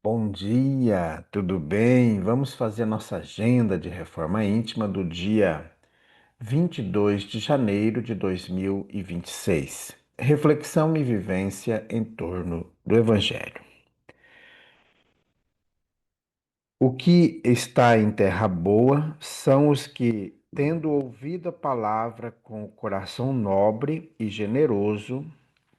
Bom dia, tudo bem? Vamos fazer nossa agenda de reforma íntima do dia 22 de janeiro de 2026. Reflexão e vivência em torno do Evangelho. O que está em terra boa são os que, tendo ouvido a palavra com o coração nobre e generoso,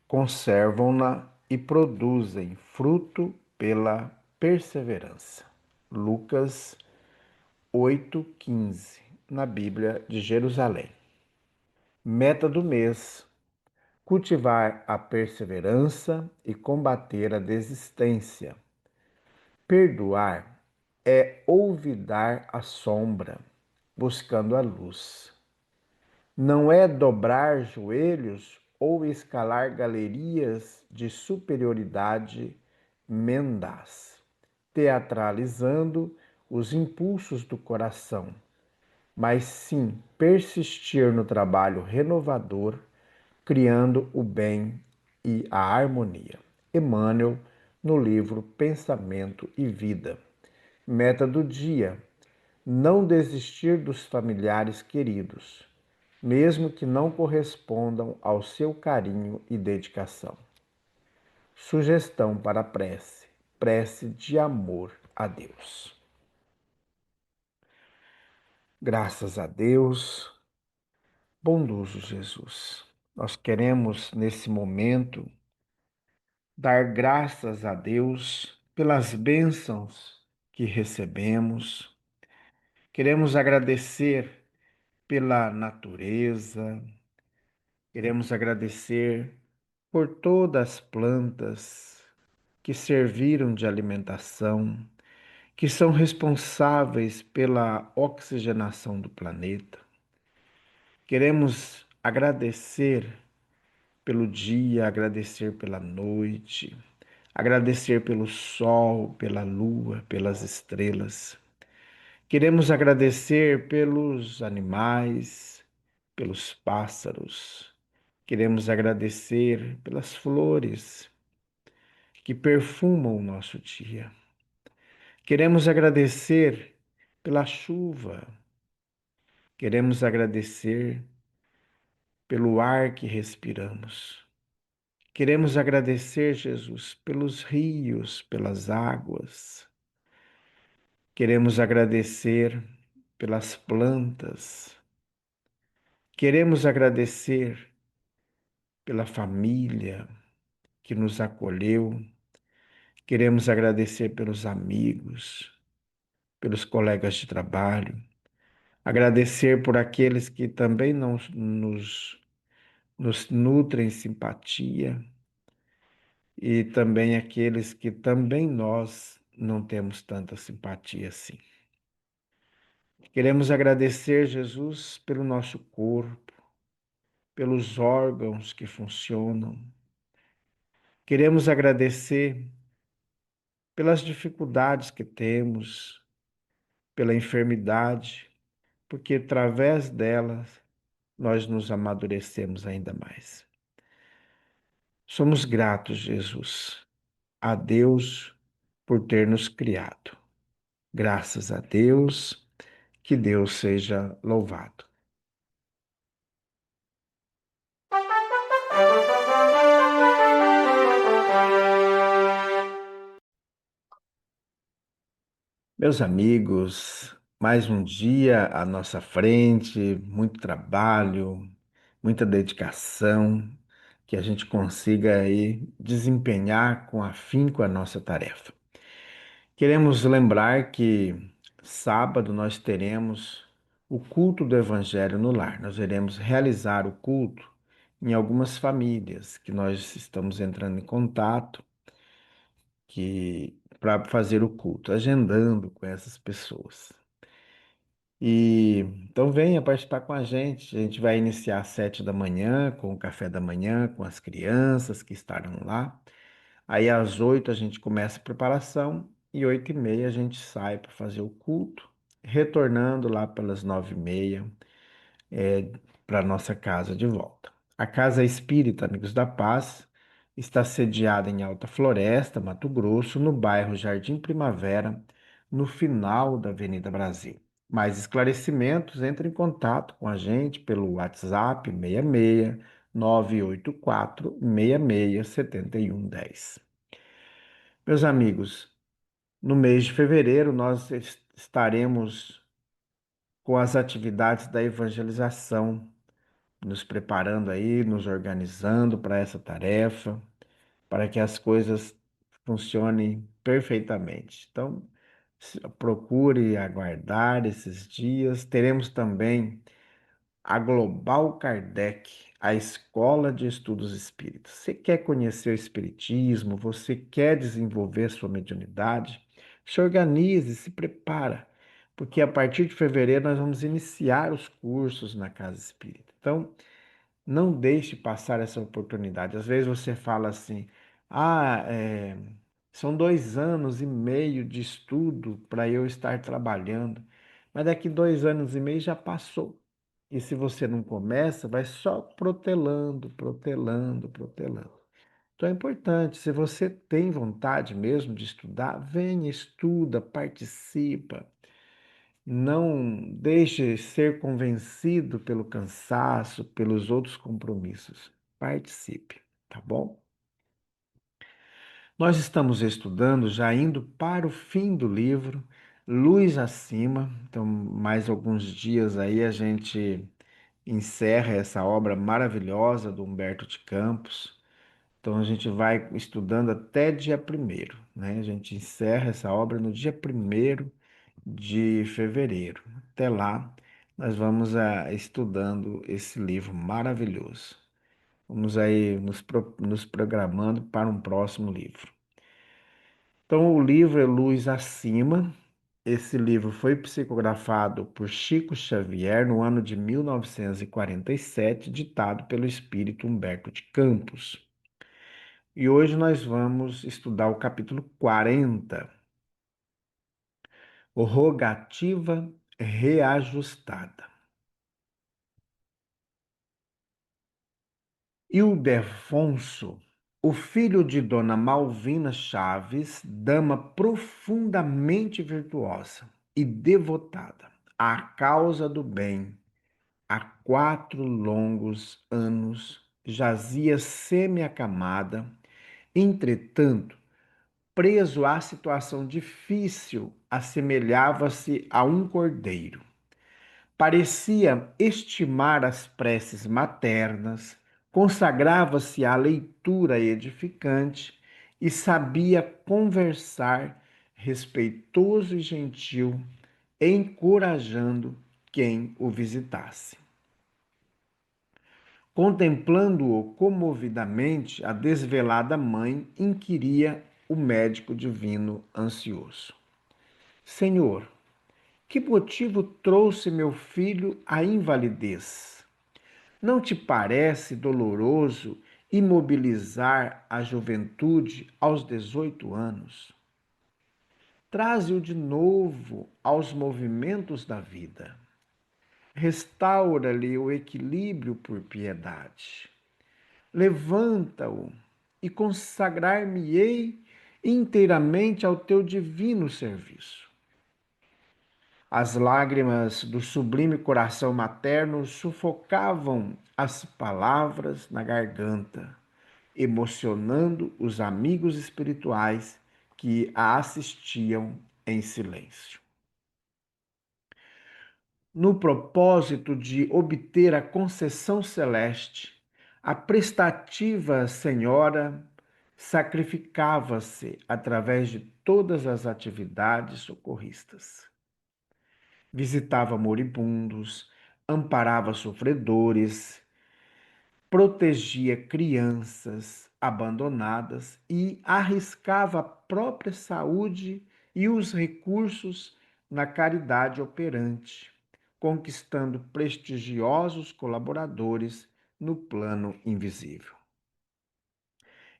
conservam-na e produzem fruto pela perseverança. Lucas 8:15, na Bíblia de Jerusalém. Meta do mês: cultivar a perseverança e combater a desistência. Perdoar é olvidar a sombra, buscando a luz. Não é dobrar joelhos ou escalar galerias de superioridade mendaz, teatralizando os impulsos do coração, mas sim persistir no trabalho renovador, criando o bem e a harmonia. Emmanuel, no livro Pensamento e Vida. Meta do dia: não desistir dos familiares queridos, mesmo que não correspondam ao seu carinho e dedicação. Sugestão para a prece: prece de amor a Deus. Graças a Deus, bondoso Jesus, nós queremos nesse momento dar graças a Deus pelas bênçãos que recebemos. Queremos agradecer pela natureza, queremos agradecer por todas as plantas que serviram de alimentação, que são responsáveis pela oxigenação do planeta. Queremos agradecer pelo dia, agradecer pela noite, agradecer pelo sol, pela lua, pelas estrelas. Queremos agradecer pelos animais, pelos pássaros. Queremos agradecer pelas flores que perfumam o nosso dia. Queremos agradecer pela chuva. Queremos agradecer pelo ar que respiramos. Queremos agradecer, Jesus, pelos rios, pelas águas. Queremos agradecer pelas plantas. Queremos agradecer pela família que nos acolheu. Queremos agradecer pelos amigos, pelos colegas de trabalho. Agradecer por aqueles que também não nos nutrem simpatia e também aqueles que também nós não temos tanta simpatia assim. Queremos agradecer, Jesus, pelo nosso corpo, pelos órgãos que funcionam. Queremos agradecer pelas dificuldades que temos, pela enfermidade, porque através delas nós nos amadurecemos ainda mais. Somos gratos, Jesus, a Deus por ter nos criado. Graças a Deus, que Deus seja louvado. Meus amigos, mais um dia à nossa frente, muito trabalho, muita dedicação, que a gente consiga aí desempenhar com afinco a nossa tarefa. Queremos lembrar que sábado nós teremos o culto do Evangelho no lar. Nós iremos realizar o culto em algumas famílias que nós estamos entrando em contato que para fazer o culto, agendando com essas pessoas. E então venha participar com a gente. A gente vai iniciar às 7 da manhã, com o café da manhã, com as crianças que estarão lá. Aí às 8 a gente começa a preparação e 8h30 a gente sai para fazer o culto, retornando lá pelas 9h30 para nossa casa de volta. A Casa Espírita Amigos da Paz Está sediada em Alta Floresta, Mato Grosso, no bairro Jardim Primavera, no final da Avenida Brasil. Mais esclarecimentos, entre em contato com a gente pelo WhatsApp 66 984 66 7110. Meus amigos, no mês de fevereiro nós estaremos com as atividades da evangelização, nos preparando aí, nos organizando para essa tarefa, para que as coisas funcionem perfeitamente. Então, procure aguardar esses dias. Teremos também a Global Kardec, a Escola de Estudos Espíritas. Você quer conhecer o Espiritismo? Você quer desenvolver sua mediunidade? Se organize, se prepara, porque a partir de fevereiro nós vamos iniciar os cursos na Casa Espírita. Então, não deixe passar essa oportunidade. Às vezes você fala assim: ah, são 2 anos e meio de estudo para eu estar trabalhando, mas daqui 2 anos e meio já passou. E se você não começa, vai só protelando, protelando, protelando. Então é importante, se você tem vontade mesmo de estudar, venha, estuda, participa. Não deixe ser convencido pelo cansaço, pelos outros compromissos. Participe, tá bom? Nós estamos estudando, já indo para o fim do livro, Luz Acima. Então, mais alguns dias aí a gente encerra essa obra maravilhosa do Humberto de Campos. Então, a gente vai estudando até dia 1º, né? A gente encerra essa obra no dia 1º de fevereiro. Até lá, nós vamos estudando esse livro maravilhoso. Vamos aí nos programando para um próximo livro. Então, o livro é Luz Acima. Esse livro foi psicografado por Chico Xavier no ano de 1947, ditado pelo espírito Humberto de Campos. E hoje nós vamos estudar o capítulo 40, Rogativa Reajustada. Ildefonso, o filho de Dona Malvina Chaves, dama profundamente virtuosa e devotada à causa do bem, há 4 longos anos jazia semi-acamada, entretanto, preso à situação difícil, assemelhava-se a um cordeiro. Parecia estimar as preces maternas, consagrava-se à leitura edificante e sabia conversar respeitoso e gentil, encorajando quem o visitasse. Contemplando-o comovidamente, a desvelada mãe inquiria o médico divino ansioso: Senhor, que motivo trouxe meu filho à invalidez? Não te parece doloroso imobilizar a juventude aos 18 anos? Traze-o de novo aos movimentos da vida. Restaura-lhe o equilíbrio por piedade. Levanta-o e consagrar-me-ei inteiramente ao teu divino serviço. As lágrimas do sublime coração materno sufocavam as palavras na garganta, emocionando os amigos espirituais que a assistiam em silêncio. No propósito de obter a concessão celeste, a prestativa senhora sacrificava-se através de todas as atividades socorristas. Visitava moribundos, amparava sofredores, protegia crianças abandonadas e arriscava a própria saúde e os recursos na caridade operante, conquistando prestigiosos colaboradores no plano invisível.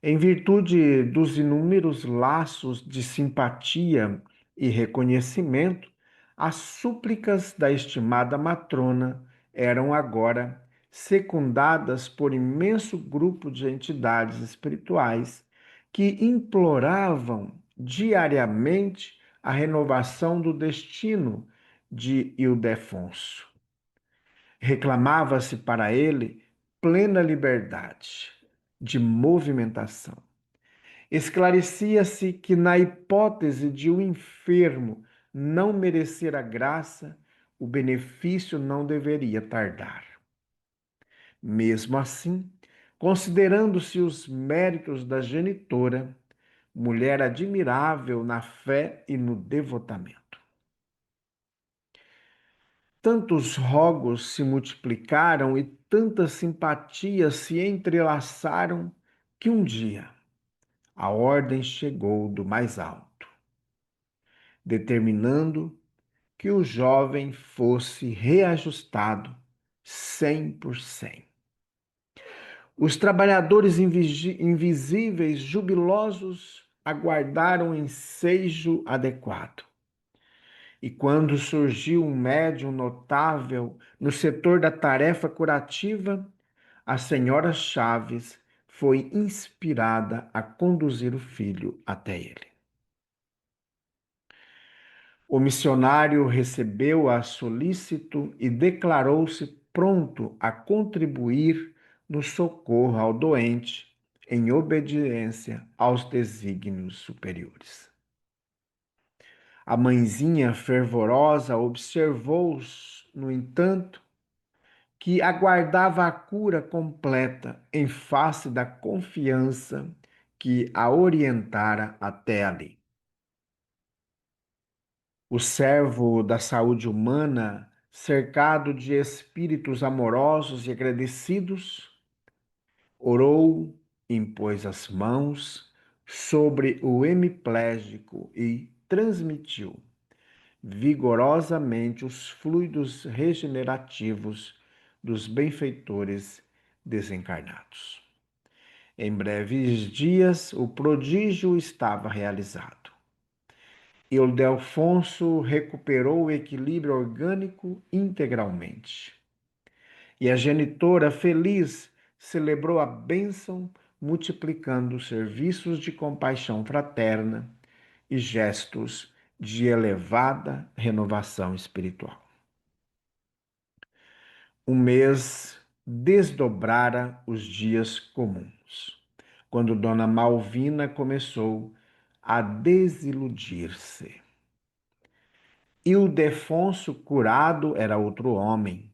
Em virtude dos inúmeros laços de simpatia e reconhecimento, as súplicas da estimada matrona eram agora secundadas por imenso grupo de entidades espirituais que imploravam diariamente a renovação do destino de Ildefonso. Reclamava-se para ele plena liberdade de movimentação. Esclarecia-se que, na hipótese de o enfermo não merecer a graça, o benefício não deveria tardar. Mesmo assim, considerando-se os méritos da genitora, mulher admirável na fé e no devotamento. Tantos rogos se multiplicaram e tantas simpatias se entrelaçaram que um dia a ordem chegou do mais alto, determinando que o jovem fosse reajustado 100%. Os trabalhadores invisíveis, jubilosos, aguardaram o ensejo adequado. E quando surgiu um médium notável no setor da tarefa curativa, a senhora Chaves foi inspirada a conduzir o filho até ele. O missionário recebeu-a solícito e declarou-se pronto a contribuir no socorro ao doente, em obediência aos desígnios superiores. A mãezinha fervorosa observou, no entanto, que aguardava a cura completa em face da confiança que a orientara até ali. O servo da saúde humana, cercado de espíritos amorosos e agradecidos, orou, impôs as mãos sobre o hemiplégico e transmitiu vigorosamente os fluidos regenerativos dos benfeitores desencarnados. Em breves dias, o prodígio estava realizado. Ildefonso recuperou o equilíbrio orgânico integralmente. E a genitora, feliz, celebrou a bênção, multiplicando serviços de compaixão fraterna e gestos de elevada renovação espiritual. Um mês desdobrara os dias comuns, quando Dona Malvina começou a desiludir-se. Ildefonso, curado, era outro homem.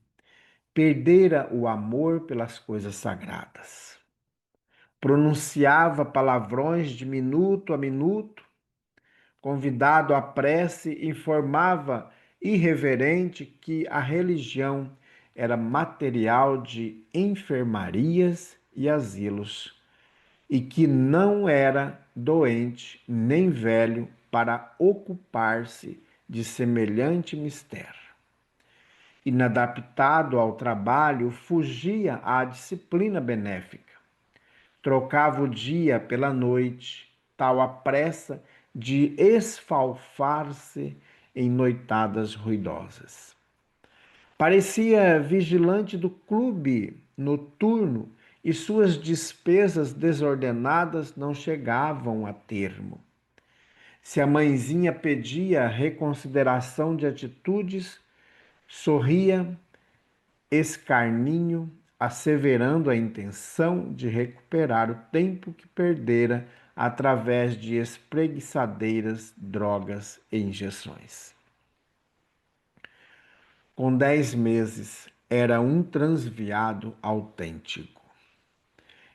Perdera o amor pelas coisas sagradas. Pronunciava palavrões de minuto a minuto. Convidado à prece, informava irreverente que a religião era material de enfermarias e asilos e que não era doente nem velho para ocupar-se de semelhante mistério. Inadaptado ao trabalho, fugia à disciplina benéfica. Trocava o dia pela noite, tal a pressa de esfalfar-se em noitadas ruidosas. Parecia vigilante do clube noturno e suas despesas desordenadas não chegavam a termo. Se a mãezinha pedia reconsideração de atitudes, sorria escarninho, asseverando a intenção de recuperar o tempo que perdera através de espreguiçadeiras, drogas e injeções. Com 10 meses, era um transviado autêntico.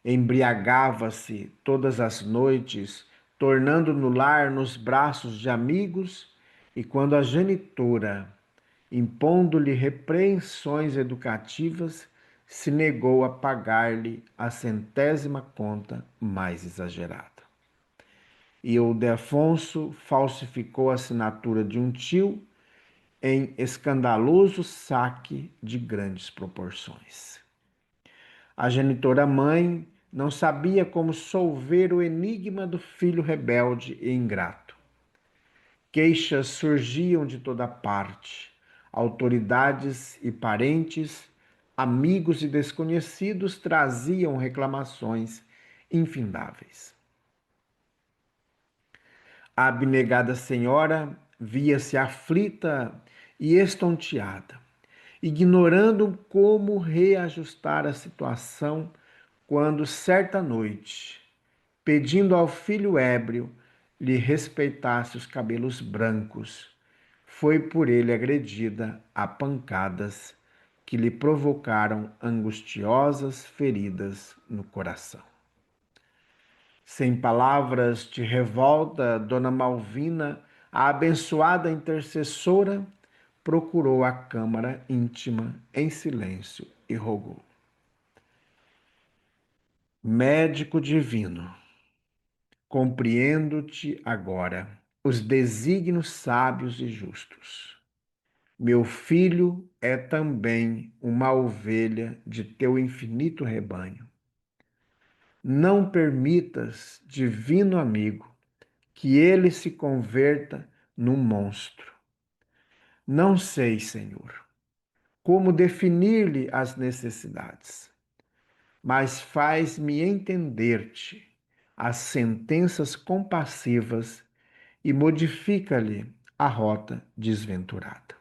Embriagava-se todas as noites, tornando no lar nos braços de amigos, e quando a genitora, impondo-lhe repreensões educativas, se negou a pagar-lhe a 100ª conta mais exagerada. E Ildefonso falsificou a assinatura de um tio em escandaloso saque de grandes proporções. A genitora mãe não sabia como solver o enigma do filho rebelde e ingrato. Queixas surgiam de toda parte. Autoridades e parentes amigos e desconhecidos traziam reclamações infindáveis. A abnegada senhora via-se aflita e estonteada, ignorando como reajustar a situação, quando certa noite, pedindo ao filho ébrio lhe respeitasse os cabelos brancos, foi por ele agredida a pancadas que lhe provocaram angustiosas feridas no coração. Sem palavras de revolta, Dona Malvina, a abençoada intercessora, procurou a câmara íntima em silêncio e rogou: Médico divino, compreendo-te agora os desígnios sábios e justos. Meu filho é também uma ovelha de teu infinito rebanho. Não permitas, divino amigo, que ele se converta num monstro. Não sei, Senhor, como definir-lhe as necessidades, mas faz-me entender-te as sentenças compassivas e modifica-lhe a rota desventurada.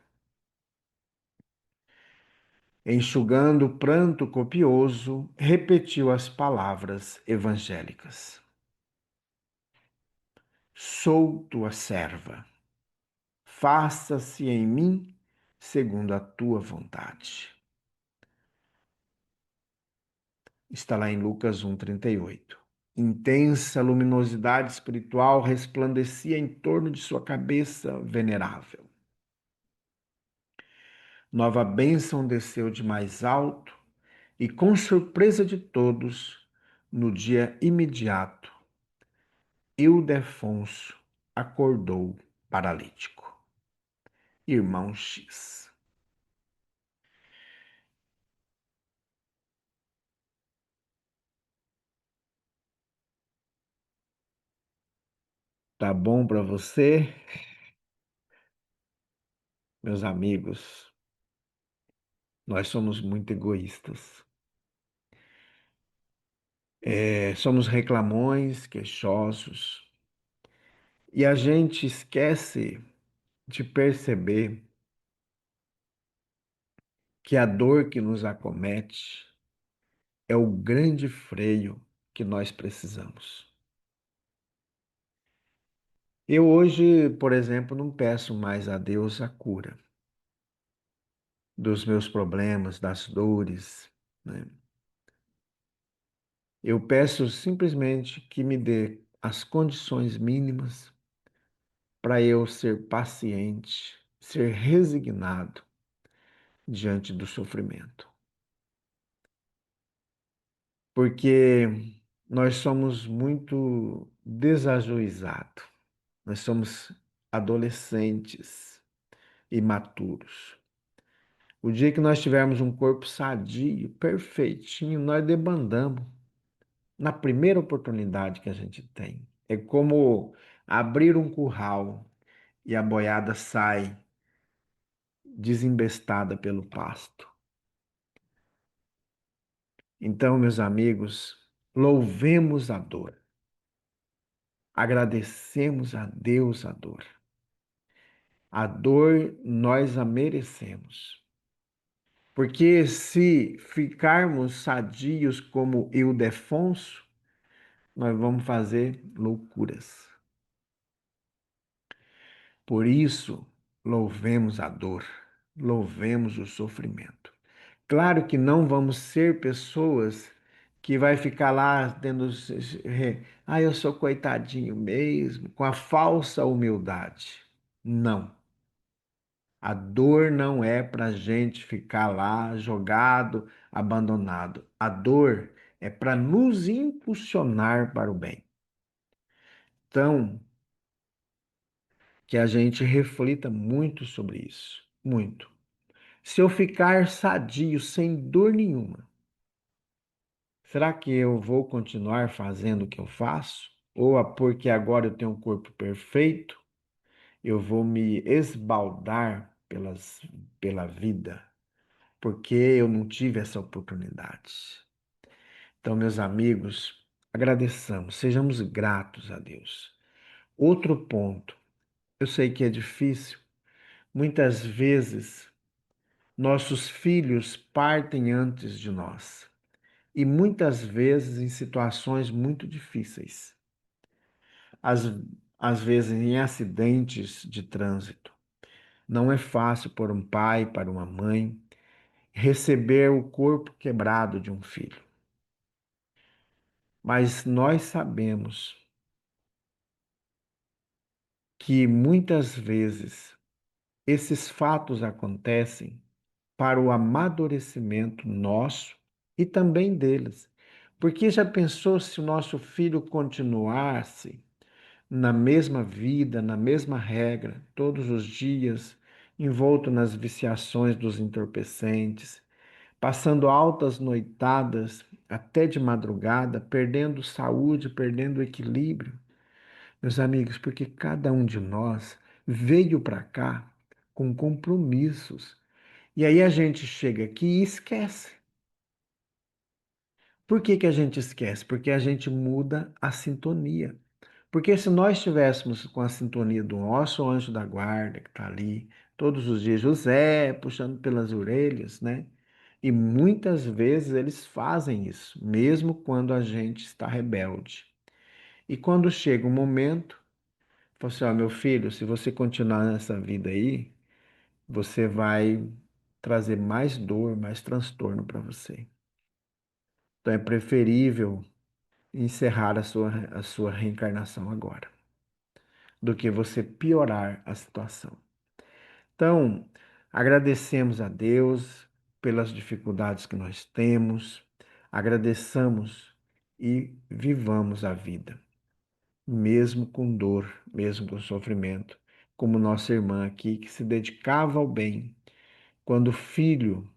Enxugando o pranto copioso, repetiu as palavras evangélicas: Sou tua serva, faça-se em mim segundo a tua vontade. Está lá em Lucas 1:38. Intensa luminosidade espiritual resplandecia em torno de sua cabeça venerável. Nova bênção desceu de mais alto e, com surpresa de todos, no dia imediato, Ildefonso acordou paralítico. Irmão X. Tá bom para você, meus amigos? Nós somos muito egoístas. Somos reclamões, queixosos, e a gente esquece de perceber que a dor que nos acomete é o grande freio que nós precisamos. Eu hoje, por exemplo, não peço mais a Deus a cura dos meus problemas, das dores, né? Eu peço simplesmente que me dê as condições mínimas para eu ser paciente, ser resignado diante do sofrimento. Porque nós somos muito desajuizados, nós somos adolescentes imaturos. O dia que nós tivermos um corpo sadio, perfeitinho, nós debandamos na primeira oportunidade que a gente tem. É como abrir um curral e a boiada sai desembestada pelo pasto. Então, meus amigos, louvemos a dor. Agradecemos a Deus a dor. A dor nós a merecemos. Porque se ficarmos sadios como Ildefonso, nós vamos fazer loucuras. Por isso, louvemos a dor, louvemos o sofrimento. Claro que não vamos ser pessoas que vai ficar lá tendo, eu sou coitadinho mesmo, com a falsa humildade. Não. A dor não é para a gente ficar lá jogado, abandonado. A dor é para nos impulsionar para o bem. Então, que a gente reflita muito sobre isso. Muito. Se eu ficar sadio, sem dor nenhuma, será que eu vou continuar fazendo o que eu faço? Ou porque agora eu tenho um corpo perfeito, eu vou me esbaldar pela vida? porque eu não tive essa oportunidade. Então, meus amigos, agradeçamos, sejamos gratos a Deus. Outro ponto, eu sei que é difícil, muitas vezes nossos filhos partem antes de nós, e muitas vezes em situações muito difíceis, às, às vezes em acidentes de trânsito. Não é fácil para um pai, para uma mãe, receber o corpo quebrado de um filho. Mas nós sabemos que muitas vezes esses fatos acontecem para o amadurecimento nosso e também deles. Porque já pensou se o nosso filho continuasse na mesma vida, na mesma regra, todos os dias, envolto nas viciações dos entorpecentes, passando altas noitadas até de madrugada, perdendo saúde, perdendo equilíbrio? Meus amigos, porque cada um de nós veio para cá com compromissos. E aí a gente chega aqui e esquece. Por que que a gente esquece? Porque a gente muda a sintonia. Porque se nós estivéssemos com a sintonia do nosso anjo da guarda, que está ali todos os dias, José, puxando pelas orelhas, né? E muitas vezes eles fazem isso, mesmo quando a gente está rebelde. E quando chega um momento, fala assim, ó, meu filho, se você continuar nessa vida aí, você vai trazer mais dor, mais transtorno para você. Então é preferível encerrar a sua reencarnação agora, do que você piorar a situação. Então, agradecemos a Deus pelas dificuldades que nós temos, agradeçamos e vivamos a vida, mesmo com dor, mesmo com sofrimento, como nossa irmã aqui, que se dedicava ao bem. Quando o filho,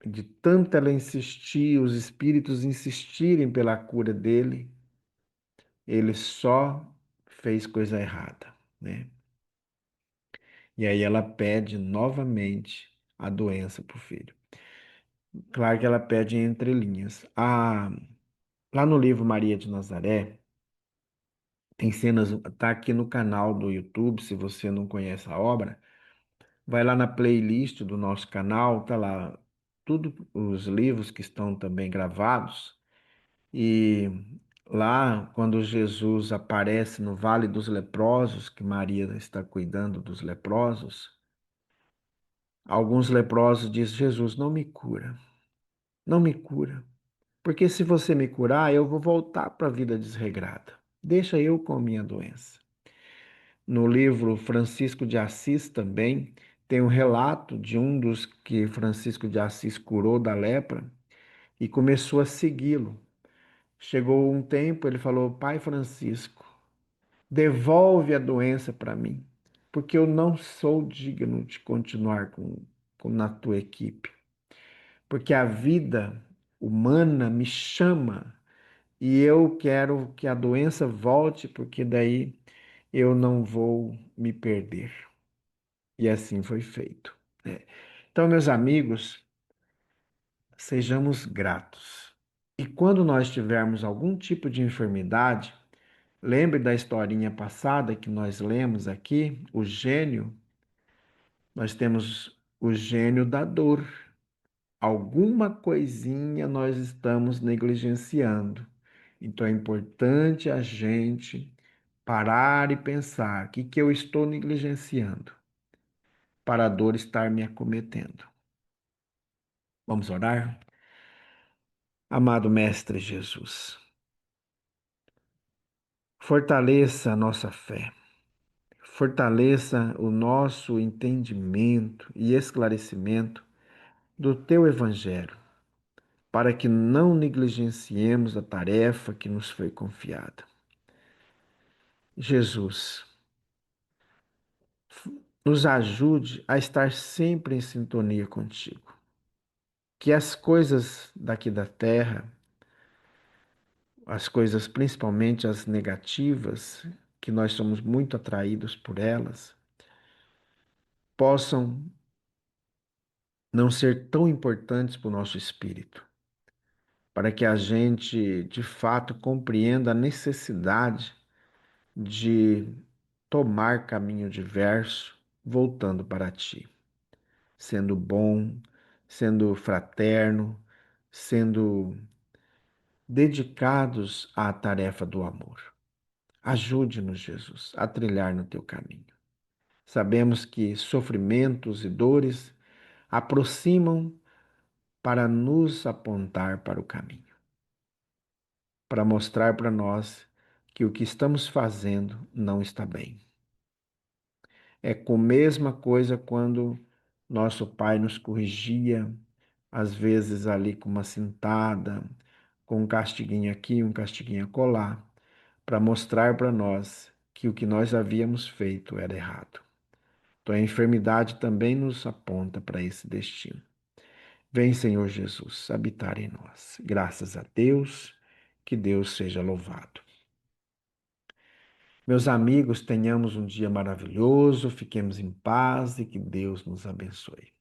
de tanto ela insistir, os espíritos insistirem pela cura dele, ele só fez coisa errada, né? E aí ela pede novamente a doença para o filho. Claro que ela pede entre linhas. Lá no livro Maria de Nazaré, tem cenas, tá aqui no canal do YouTube, se você não conhece a obra, vai lá na playlist do nosso canal, tá lá tudo os livros que estão também gravados. E lá, quando Jesus aparece no Vale dos Leprosos, que Maria está cuidando dos leprosos, alguns leprosos dizem: Jesus, não me cura, não me cura, porque se você me curar, eu vou voltar para a vida desregrada. Deixa eu com a minha doença. No livro Francisco de Assis também tem um relato de um dos que Francisco de Assis curou da lepra e começou a segui-lo. Chegou um tempo, ele falou: Pai Francisco, devolve a doença para mim, porque eu não sou digno de continuar na tua equipe. Porque a vida humana me chama e eu quero que a doença volte, porque daí eu não vou me perder. E assim foi feito, né? Então, meus amigos, sejamos gratos. E quando nós tivermos algum tipo de enfermidade, lembre da historinha passada que nós lemos aqui, o gênio. Nós temos o gênio da dor. Alguma coisinha nós estamos negligenciando. Então é importante a gente parar e pensar: o que que eu estou negligenciando para a dor estar me acometendo? Vamos orar? Amado Mestre Jesus, fortaleça a nossa fé, fortaleça o nosso entendimento e esclarecimento do teu Evangelho, para que não negligenciemos a tarefa que nos foi confiada. Jesus, nos ajude a estar sempre em sintonia contigo. Que as coisas daqui da terra, as coisas principalmente as negativas, que nós somos muito atraídos por elas, possam não ser tão importantes para o nosso espírito, para que a gente de fato compreenda a necessidade de tomar caminho diverso, voltando para ti, sendo bom, sendo fraterno, sendo dedicados à tarefa do amor. Ajude-nos, Jesus, a trilhar no teu caminho. Sabemos que sofrimentos e dores aproximam para nos apontar para o caminho, para mostrar para nós que o que estamos fazendo não está bem. É com a mesma coisa quando nosso pai nos corrigia, às vezes ali com uma cintada, com um castiguinho aqui, um castiguinho acolá, para mostrar para nós que o que nós havíamos feito era errado. Então a enfermidade também nos aponta para esse destino. Vem, Senhor Jesus, habitar em nós. Graças a Deus, que Deus seja louvado. Meus amigos, tenhamos um dia maravilhoso, fiquemos em paz e que Deus nos abençoe.